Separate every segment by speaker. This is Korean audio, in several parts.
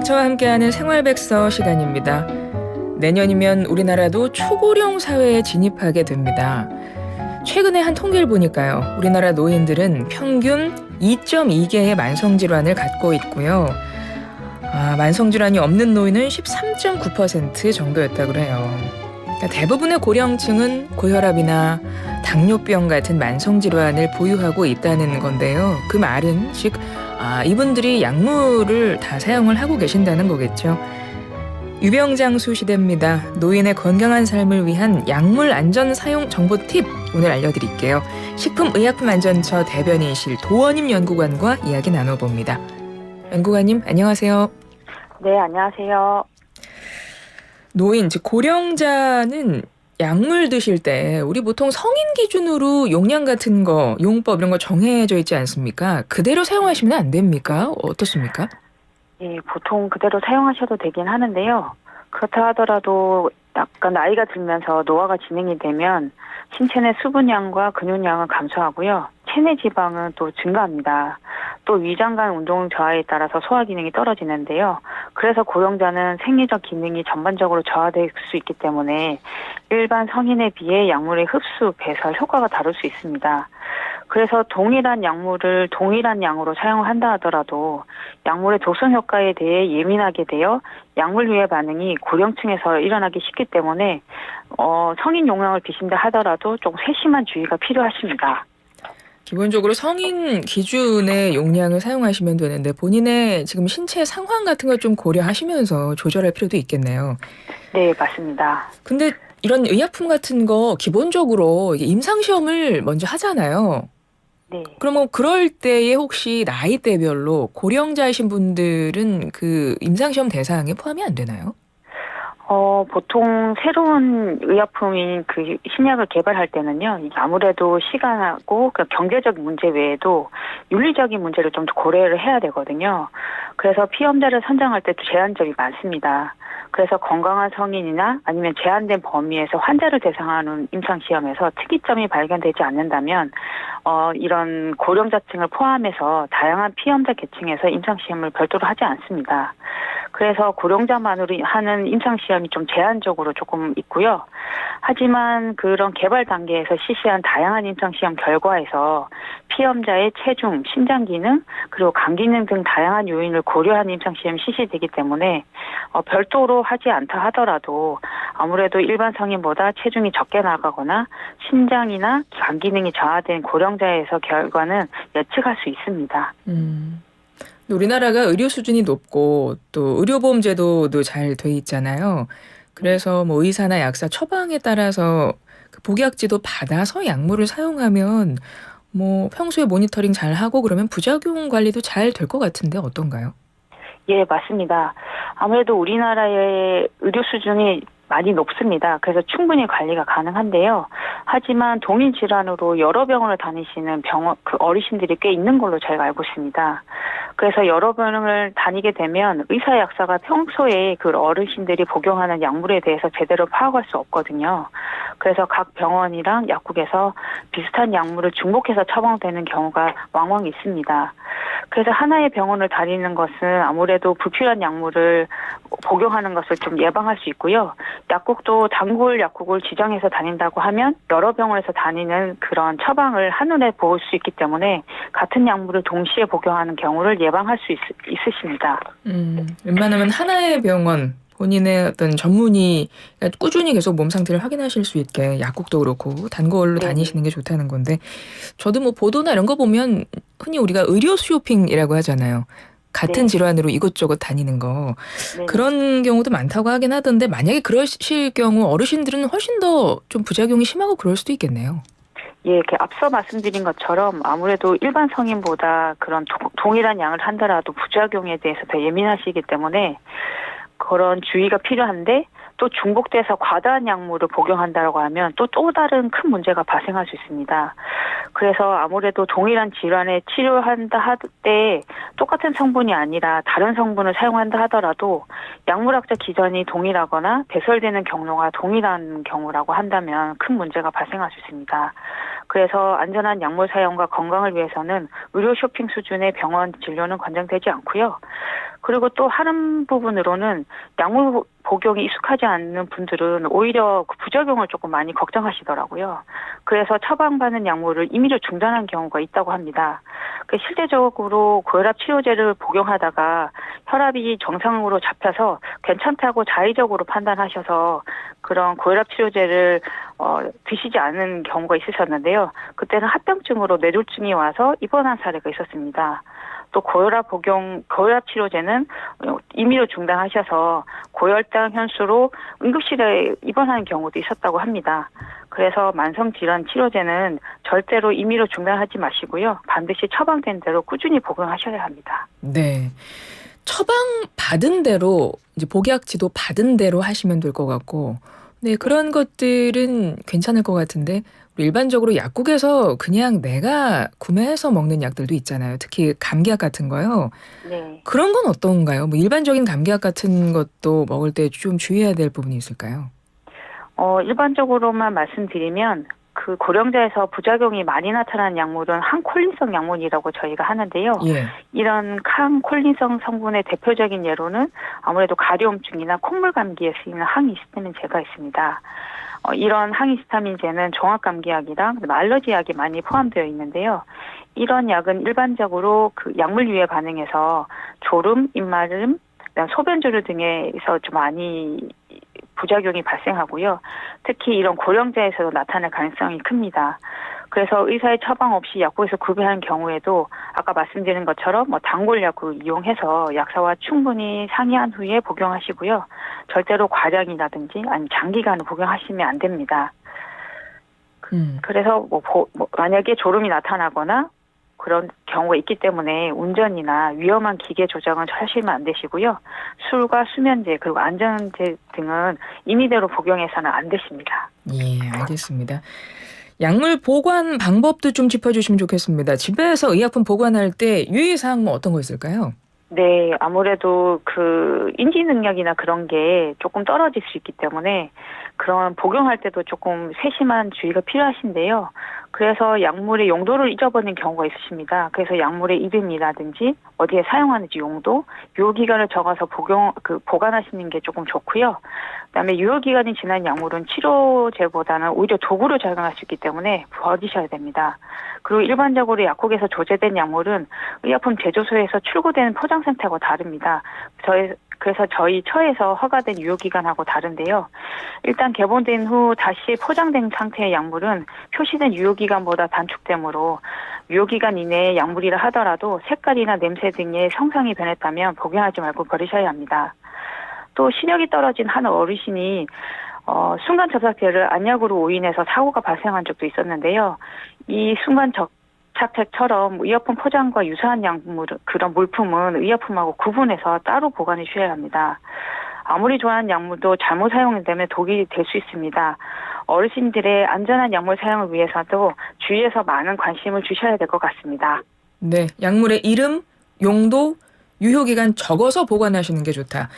Speaker 1: 닥터와 함께하는 생활백서 시간입니다. 내년이면 우리나라도 초고령 사회에 진입하게 됩니다. 최근에 한 통계를 보니까요. 우리나라 노인들은 평균 2.2개의 만성질환을 갖고 있고요. 만성질환이 없는 노인은 13.9% 정도였다고 해요. 그러니까 대부분의 고령층은 고혈압이나 당뇨병 같은 만성질환을 보유하고 있다는 건데요. 그 말은 즉 이분들이 약물을 다 사용을 하고 계신다는 거겠죠. 유병장수 시대입니다. 노인의 건강한 삶을 위한 약물 안전 사용 정보 팁 오늘 알려드릴게요. 식품의약품안전처 대변인실 도원임 연구관과 이야기 나눠봅니다. 연구관님 안녕하세요.
Speaker 2: 네, 안녕하세요.
Speaker 1: 노인, 즉 고령자는 약물 드실 때 우리 보통 성인 기준으로 용량 같은 거, 용법 이런 거 정해져 있지 않습니까? 그대로 사용하시면 안 됩니까? 어떻습니까?
Speaker 2: 예, 보통 그대로 사용하셔도 되긴 하는데요. 그렇다 하더라도 약간 나이가 들면서 노화가 진행이 되면 신체 내 수분량과 근육량은 감소하고요. 체내 지방은 또 증가합니다. 또 위장 간 운동 저하에 따라서 소화 기능이 떨어지는데요. 그래서 고령자는 생리적 기능이 전반적으로 저하될 수 있기 때문에 일반 성인에 비해 약물의 흡수, 배설 효과가 다를 수 있습니다. 그래서 동일한 약물을 동일한 양으로 사용한다 하더라도 약물의 도성 효과에 대해 예민하게 되어 약물 유해 반응이 고령층에서 일어나기 쉽기 때문에 성인 용량을 드신다 하더라도 좀 세심한 주의가 필요하십니다.
Speaker 1: 기본적으로 성인 기준의 용량을 사용하시면 되는데 본인의 지금 신체 상황 같은 걸 좀 고려하시면서 조절할 필요도 있겠네요.
Speaker 2: 네, 맞습니다.
Speaker 1: 근데 이런 의약품 같은 거 기본적으로 이게 임상시험을 먼저 하잖아요.
Speaker 2: 네.
Speaker 1: 그러면 그럴 때에 혹시 나이대별로 고령자이신 분들은 그 임상시험 대상에 포함이 안 되나요?
Speaker 2: 보통 새로운 의약품인 그 신약을 개발할 때는요, 이게 아무래도 시간하고 경제적 문제 외에도 윤리적인 문제를 좀 고려를 해야 되거든요. 그래서 피험자를 선정할 때도 제한점이 많습니다. 그래서 건강한 성인이나 아니면 제한된 범위에서 환자를 대상하는 임상시험에서 특이점이 발견되지 않는다면 이런 고령자층을 포함해서 다양한 피험자 계층에서 임상시험을 별도로 하지 않습니다. 그래서 고령자만으로 하는 임상시험이 좀 제한적으로 조금 있고요. 하지만 그런 개발 단계에서 실시한 다양한 임상시험 결과에서 피험자의 체중, 신장 기능, 그리고 간 기능 등 다양한 요인을 고려한 임상시험이 실시되기 때문에 별도로 하지 않다 하더라도 아무래도 일반 성인보다 체중이 적게 나가거나 신장이나 간 기능이 저하된 고령자에서 결과는 예측할 수 있습니다.
Speaker 1: 우리나라가 의료 수준이 높고 또 의료보험 제도도 잘 돼 있잖아요. 그래서 뭐 의사나 약사 처방에 따라서 그 복약지도 받아서 약물을 사용하면 뭐 평소에 모니터링 잘 하고 그러면 부작용 관리도 잘 될 것 같은데 어떤가요?
Speaker 2: 예, 맞습니다. 아무래도 우리나라의 의료 수준이 많이 높습니다. 그래서 충분히 관리가 가능한데요. 하지만 동일 질환으로 여러 병원을 다니시는 어르신들이 꽤 있는 걸로 저희가 알고 있습니다. 그래서 여러 병원을 다니게 되면 의사 약사가 평소에 그 어르신들이 복용하는 약물에 대해서 제대로 파악할 수 없거든요. 그래서 각 병원이랑 약국에서 비슷한 약물을 중복해서 처방되는 경우가 왕왕 있습니다. 그래서 하나의 병원을 다니는 것은 아무래도 불필요한 약물을 복용하는 것을 좀 예방할 수 있고요. 약국도 단골 약국을 지정해서 다닌다고 하면 여러 병원에서 다니는 그런 처방을 한눈에 볼 수 있기 때문에 같은 약물을 동시에 복용하는 경우를 예방할 수 있으십니다.
Speaker 1: 웬만하면 하나의 병원, 본인의 어떤 전문의 꾸준히 계속 몸 상태를 확인하실 수 있게 약국도 그렇고 단골로
Speaker 2: 네네.
Speaker 1: 다니시는 게 좋다는 건데 저도 뭐 보도나 이런 거 보면 흔히 우리가 의료 쇼핑이라고 하잖아요. 같은
Speaker 2: 네.
Speaker 1: 질환으로 이곳저곳 다니는 거
Speaker 2: 네네.
Speaker 1: 그런 경우도 많다고 하긴 하던데 만약에 그러실 경우 어르신들은 훨씬 더 좀 부작용이 심하고 그럴 수도 있겠네요.
Speaker 2: 예, 이렇게 앞서 말씀드린 것처럼 아무래도 일반 성인보다 그런 동일한 양을 한다라도 부작용에 대해서 더 예민하시기 때문에 그런 주의가 필요한데 또 중복돼서 과다한 약물을 복용한다고 하면 또 다른 큰 문제가 발생할 수 있습니다. 그래서 아무래도 동일한 질환에 치료한다 할 때 똑같은 성분이 아니라 다른 성분을 사용한다 하더라도 약물학적 기전이 동일하거나 배설되는 경로가 동일한 경우라고 한다면 큰 문제가 발생할 수 있습니다. 그래서 안전한 약물 사용과 건강을 위해서는 의료 쇼핑 수준의 병원 진료는 권장되지 않고요. 그리고 또 하는 부분으로는 약물 복용이 익숙하지 않는 분들은 오히려 그 부작용을 조금 많이 걱정하시더라고요. 그래서 처방받는 약물을 임의로 중단한 경우가 있다고 합니다. 실제적으로 고혈압 치료제를 복용하다가 혈압이 정상으로 잡혀서 괜찮다고 자의적으로 판단하셔서 그런 고혈압 치료제를 드시지 않은 경우가 있으셨는데요. 그때는 합병증으로 뇌졸중이 와서 입원한 사례가 있었습니다. 또 고혈압 치료제는 임의로 중단하셔서 고혈당 현수로 응급실에 입원하는 경우도 있었다고 합니다. 그래서 만성질환 치료제는 절대로 임의로 중단하지 마시고요. 반드시 처방된 대로 꾸준히 복용하셔야 합니다.
Speaker 1: 네. 처방 받은 대로 이제 복약 지도 받은 대로 하시면 될 것 같고, 네, 그런 것들은 괜찮을 것 같은데 우리 일반적으로 약국에서 그냥 내가 구매해서 먹는 약들도 있잖아요. 특히 감기약 같은 거요.
Speaker 2: 네.
Speaker 1: 그런 건 어떤가요? 뭐 일반적인 감기약 같은 것도 먹을 때 좀 주의해야 될 부분이 있을까요?
Speaker 2: 일반적으로만 말씀드리면 그 고령자에서 부작용이 많이 나타나는 약물은 항콜린성 약물이라고 저희가 하는데요.
Speaker 1: 예.
Speaker 2: 이런 항콜린성 성분의 대표적인 예로는 아무래도 가려움증이나 콧물 감기에 쓰이는 항히스타민제가 있습니다. 이런 항히스타민제는 종합감기약이랑 알러지약이 많이 포함되어 있는데요. 이런 약은 일반적으로 그 약물 유해 반응에서 졸음, 입마름, 소변조류 등에서 좀 많이 부작용이 발생하고요. 특히 이런 고령자에서도 나타날 가능성이 큽니다. 그래서 의사의 처방 없이 약국에서 구매하는 경우에도 아까 말씀드린 것처럼 단골약을 이용해서 약사와 충분히 상의한 후에 복용하시고요. 절대로 과량이라든지 아니면 장기간을 복용하시면 안 됩니다. 그래서 만약에 졸음이 나타나거나 그런 경우가 있기 때문에 운전이나 위험한 기계 조작은 하시면 안 되시고요. 술과 수면제 그리고 안전제 등은 임의대로 복용해서는 안 되십니다.
Speaker 1: 예, 알겠습니다. 약물 보관 방법도 좀 짚어주시면 좋겠습니다. 집에서 의약품 보관할 때 유의사항 뭐 어떤 거 있을까요?
Speaker 2: 네, 아무래도 그 인지 능력이나 그런 게 조금 떨어질 수 있기 때문에 그런 복용할 때도 조금 세심한 주의가 필요하신데요. 그래서 약물의 용도를 잊어버리는 경우가 있으십니다. 그래서 약물의 이름이라든지 어디에 사용하는지 용도, 유효기간을 적어서 보관하시는 게 조금 좋고요. 그다음에 유효기간이 지난 약물은 치료제보다는 오히려 도구로 작용할 수 있기 때문에 버리셔야 됩니다. 그리고 일반적으로 약국에서 조제된 약물은 의약품 제조소에서 출고되는 포장 상태하고 다릅니다. 그래서 저희 처에서 허가된 유효기간하고 다른데요. 일단 개봉된 후 다시 포장된 상태의 약물은 표시된 유효기간보다 단축되므로 유효기간 이내에 약물이라 하더라도 색깔이나 냄새 등의 형상이 변했다면 복용하지 말고 버리셔야 합니다. 또 시력이 떨어진 한 어르신이 순간 접착제를 안약으로 오인해서 사고가 발생한 적도 있었는데요. 이 순간 접착제처럼 의약품 포장과 유사한 그런 물품은 의약품하고 구분해서 따로 보관해 주셔야 합니다. 아무리 좋아하는 약물도 잘못 사용되면 독이 될 수 있습니다. 어르신들의 안전한 약물 사용을 위해서도 주위에서 많은 관심을 주셔야 될 것 같습니다.
Speaker 1: 네, 약물의 이름, 용도, 유효기간 적어서 보관하시는 게 좋다.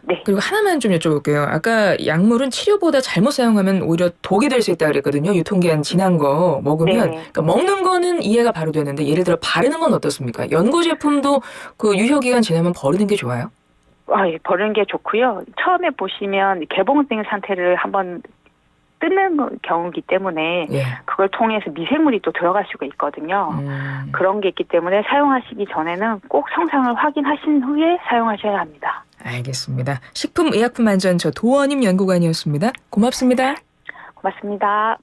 Speaker 2: 네.
Speaker 1: 그리고 하나만 좀 여쭤볼게요. 아까 약물은 치료보다 잘못 사용하면 오히려 독이 될 수 있다 그랬거든요. 유통기한 지난 거 먹으면.
Speaker 2: 네.
Speaker 1: 그러니까 먹는 거는 이해가 바로 되는데 예를 들어 바르는 건 어떻습니까? 연고 제품도 그 유효기간 지나면 버리는 게 좋아요?
Speaker 2: 예, 버리는 게 좋고요. 처음에 보시면 개봉된 상태를 한번 뜯는 경우이기 때문에
Speaker 1: 예.
Speaker 2: 그걸 통해서 미생물이 또 들어갈 수가 있거든요. 그런 게 있기 때문에 사용하시기 전에는 꼭 성상을 확인하신 후에 사용하셔야 합니다.
Speaker 1: 알겠습니다. 식품의약품안전처 도원임 연구관이었습니다. 고맙습니다.
Speaker 2: 고맙습니다.